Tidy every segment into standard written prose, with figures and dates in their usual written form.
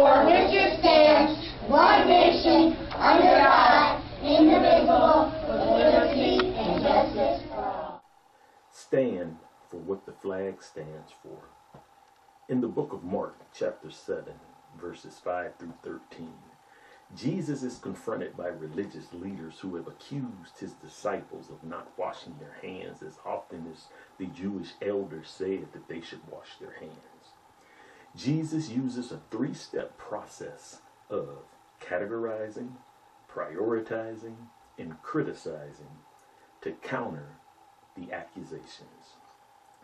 for which it stands, one nation, under God, indivisible, with liberty and justice for all. Stand for what the flag stands for. In the book of Mark, chapter 7, verses 5 through 13, Jesus is confronted by religious leaders who have accused his disciples of not washing their hands as often as the Jewish elders said that they should wash their hands. Jesus uses a three-step process of categorizing, prioritizing, and criticizing to counter the accusations.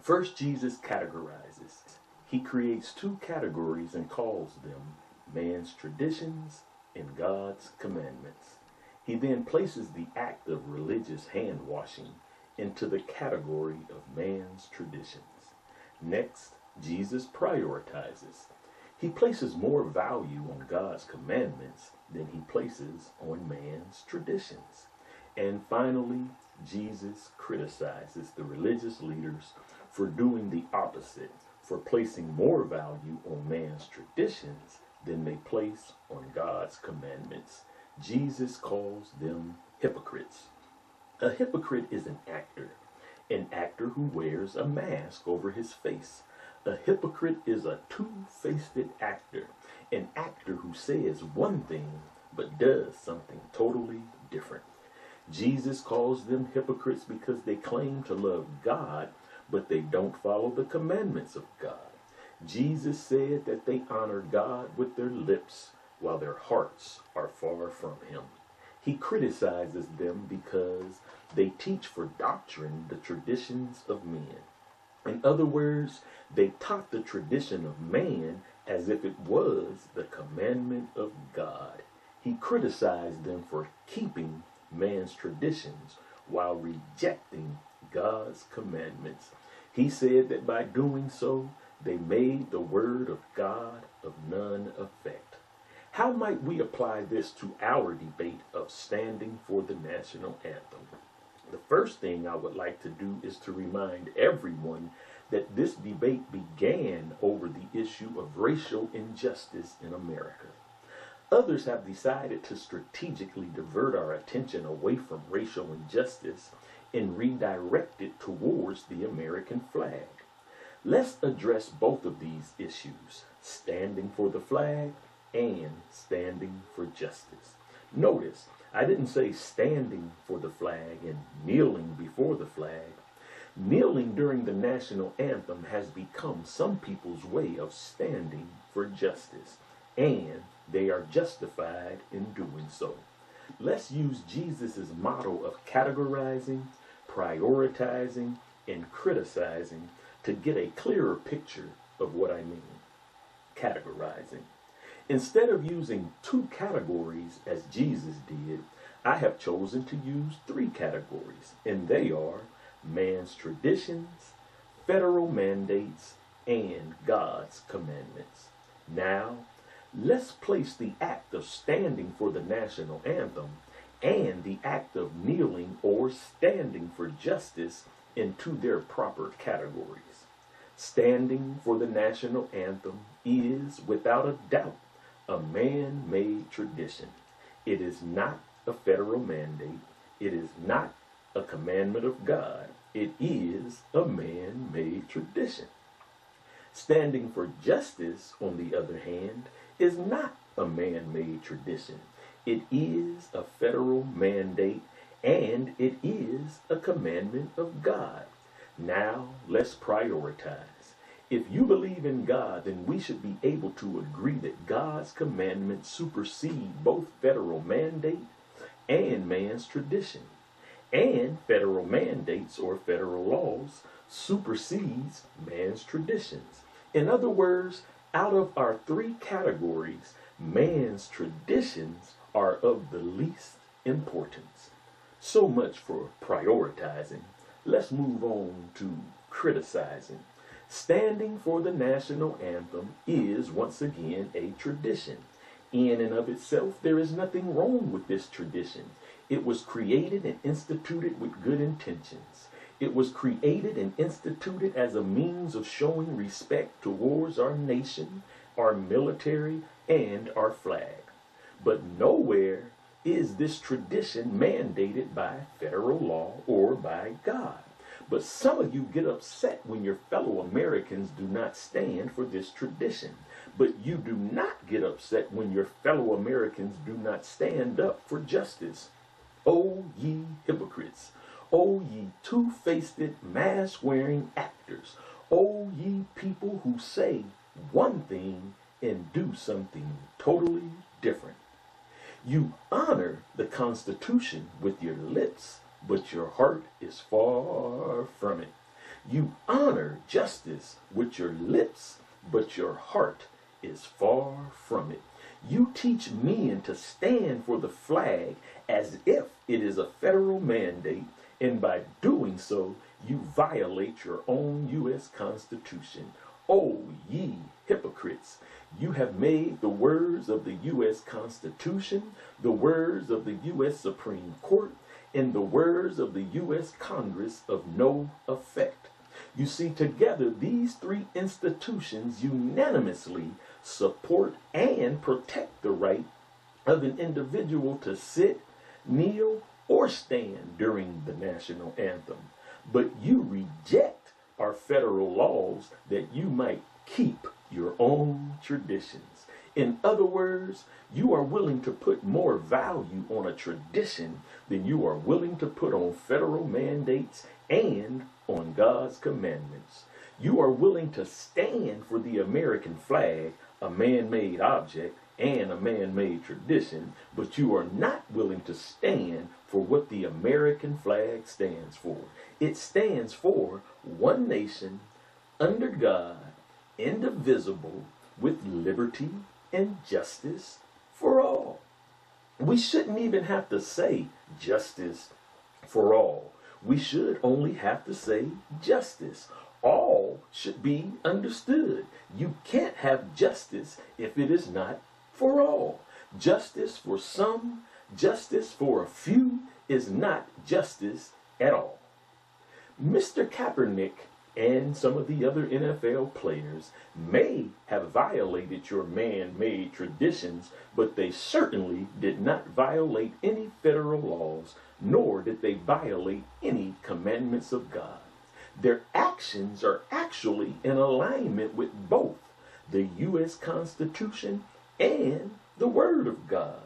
First, Jesus categorizes. He creates two categories and calls them man's traditions and God's commandments. He then places the act of religious hand washing into the category of man's traditions. Next, Jesus prioritizes. He places more value on God's commandments than he places on man's traditions. And finally, Jesus criticizes the religious leaders for doing the opposite, for placing more value on man's traditions than they place on God's commandments. Jesus calls them hypocrites. A hypocrite is an actor who wears a mask over his face. A hypocrite is a two-faced actor, an actor who says one thing but does something totally different. Jesus calls them hypocrites because they claim to love God, but they don't follow the commandments of God. Jesus said that they honor God with their lips while their hearts are far from him. He criticizes them because they teach for doctrine the traditions of men. In other words, they taught the tradition of man as if it was the commandment of God. He criticized them for keeping man's traditions while rejecting God's commandments. He said that by doing so, they made the word of God of none effect. How might we apply this to our debate of standing for the national anthem? The first thing I would like to do is to remind everyone that this debate began over the issue of racial injustice in America. Others have decided to strategically divert our attention away from racial injustice and redirect it towards the American flag. Let's address both of these issues, standing for the flag and standing for justice. Notice, I didn't say standing for the flag and kneeling before the flag. Kneeling during the national anthem has become some people's way of standing for justice, and they are justified in doing so. Let's use Jesus' motto of categorizing, prioritizing, and criticizing to get a clearer picture of what I mean. Categorizing. Instead of using two categories as Jesus did, I have chosen to use three categories, and they are man's traditions, federal mandates, and God's commandments. Now, let's place the act of standing for the national anthem and the act of kneeling or standing for justice into their proper categories. Standing for the national anthem is, without a doubt, a man-made tradition. It is not a federal mandate. It is not a commandment of God. It is a man-made tradition. Standing for justice, on the other hand, is not a man-made tradition. It is a federal mandate, and it is a commandment of God. Now, let's prioritize. If you believe in God, then we should be able to agree that God's commandments supersede both federal mandate and man's tradition. And federal mandates or federal laws supersedes man's traditions. In other words, out of our three categories, man's traditions are of the least importance. So much for prioritizing. Let's move on to criticizing. Standing for the national anthem is once again a tradition. In and of itself, there is nothing wrong with this tradition. It was created and instituted with good intentions. It was created and instituted as a means of showing respect towards our nation, our military, and our flag. But nowhere is this tradition mandated by federal law or by God. But some of you get upset when your fellow Americans do not stand for this tradition. But you do not get upset when your fellow Americans do not stand up for justice. O ye hypocrites! O ye two-faced, mask-wearing actors! O ye people who say one thing and do something totally different. You honor the Constitution with your lips, but your heart is far from it. You honor justice with your lips, but your heart is far from it. You teach men to stand for the flag as if it is a federal mandate, and by doing so, you violate your own U.S. Constitution. O ye hypocrites! You have made the words of the U.S. Constitution, the words of the U.S. Supreme Court, and the words of the U.S. Congress of no effect. You see, together these three institutions unanimously support and protect the right of an individual to sit, kneel, or stand during the national anthem. But you reject our federal laws that you might keep your own traditions. In other words, you are willing to put more value on a tradition than you are willing to put on federal mandates and on God's commandments. You are willing to stand for the American flag, a man-made object, and a man-made tradition, but you are not willing to stand for what the American flag stands for. It stands for one nation, under God, indivisible, with liberty and justice for all. We shouldn't even have to say justice for all. We should only have to say justice. All should be understood. You can't have justice if it is not for all. Justice for some, justice for a few is not justice at all. Mr. Kaepernick and some of the other NFL players may have violated your man-made traditions, but they certainly did not violate any federal laws, nor did they violate any commandments of God. Their actions are actually in alignment with both the U.S. Constitution and the Word of God.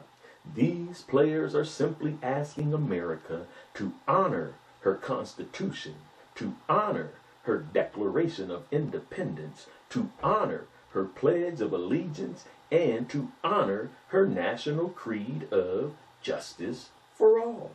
These players are simply asking America to honor her Constitution, to honor her Declaration of Independence, to honor her Pledge of Allegiance, and to honor her national creed of justice for all.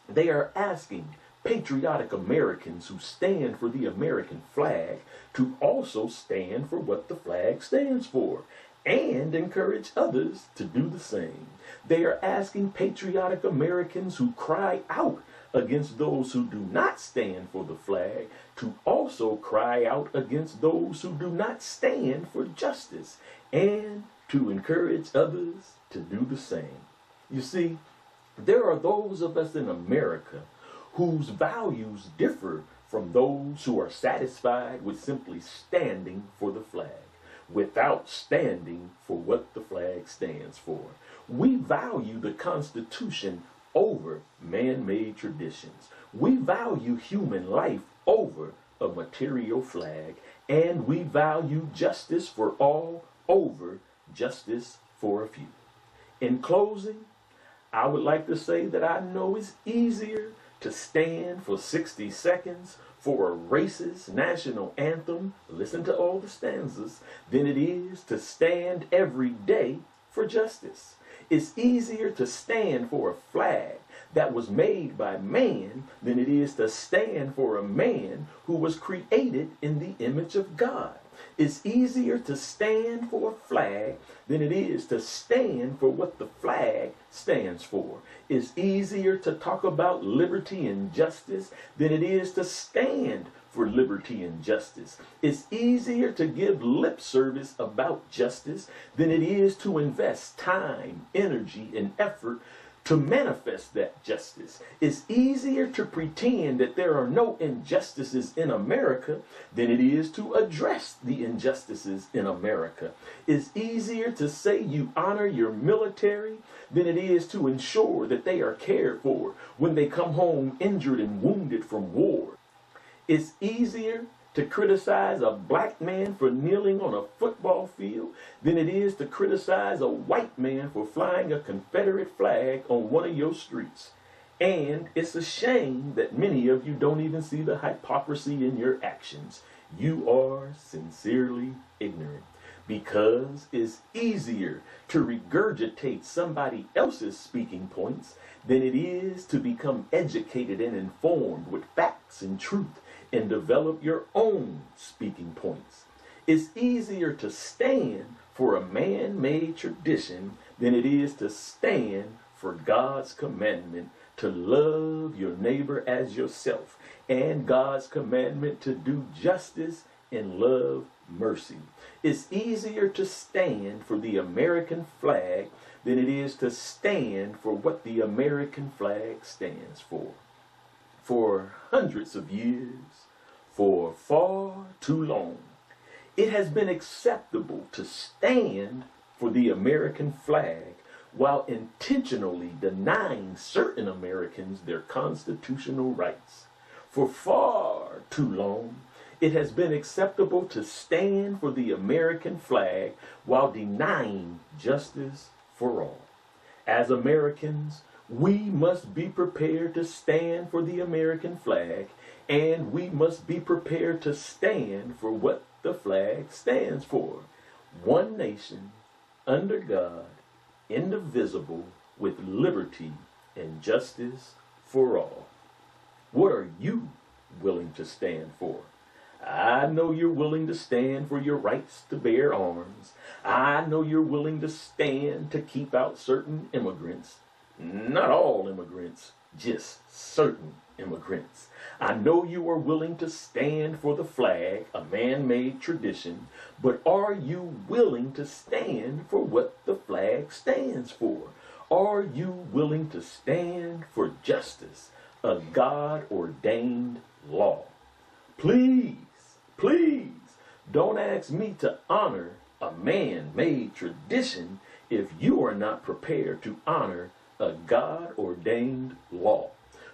They are asking patriotic Americans who stand for the American flag to also stand for what the flag stands for and encourage others to do the same. They are asking patriotic Americans who cry out against those who do not stand for the flag to also cry out against those who do not stand for justice and to encourage others to do the same. You see, there are those of us in America whose values differ from those who are satisfied with simply standing for the flag without standing for what the flag stands for. We value the Constitution over man-made traditions. We value human life over a material flag, and we value justice for all over justice for a few. In closing, I would like to say that I know it's easier to stand for 60 seconds for a racist national anthem, listen to all the stanzas, than it is to stand every day for justice. It's easier to stand for a flag that was made by man than it is to stand for a man who was created in the image of God. It's easier to stand for a flag than it is to stand for what the flag stands for. It's easier to talk about liberty and justice than it is to stand for liberty and justice. It's easier to give lip service about justice than it is to invest time, energy, and effort to manifest that justice. It's easier to pretend that there are no injustices in America than it is to address the injustices in America. It's easier to say you honor your military than it is to ensure that they are cared for when they come home injured and wounded from war. It's easier to criticize a black man for kneeling on a football field than it is to criticize a white man for flying a Confederate flag on one of your streets. And it's a shame that many of you don't even see the hypocrisy in your actions. You are sincerely ignorant, because it's easier to regurgitate somebody else's speaking points than it is to become educated and informed with facts and truth and develop your own speaking points. It's easier to stand for a man-made tradition than it is to stand for God's commandment to love your neighbor as yourself, and God's commandment to do justice and love mercy. It's easier to stand for the American flag than it is to stand for what the American flag stands for. For hundreds of years, for far too long, it has been acceptable to stand for the American flag while intentionally denying certain Americans their constitutional rights. For far too long, it has been acceptable to stand for the American flag while denying justice for all. As Americans, we must be prepared to stand for the American flag, and we must be prepared to stand for what the flag stands for. One nation, under God, indivisible, with liberty and justice for all. What are you willing to stand for? I know you're willing to stand for your rights to bear arms. I know you're willing to stand to keep out certain immigrants. Not all immigrants, just certain immigrants. I know you are willing to stand for the flag, a man-made tradition, but are you willing to stand for what the flag stands for? Are you willing to stand for justice, a God-ordained law? Please, please, don't ask me to honor a man-made tradition if you are not prepared to honor a God-ordained law.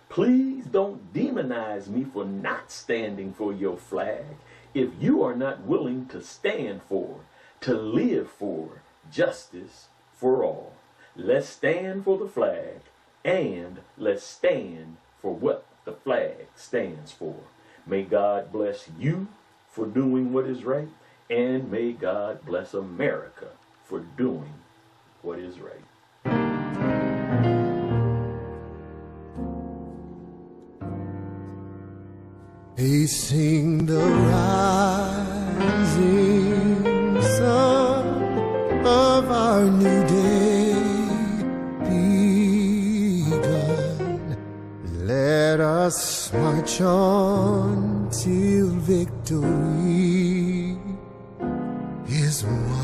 Please don't demonize me for not standing for your flag if you are not willing to stand for, to live for, justice for all. Let's stand for the flag, and let's stand for what the flag stands for. May God bless you for doing what is right, and may God bless America for doing what is right. They sing the rising sun of our new day begun. Let us march on till victory is won.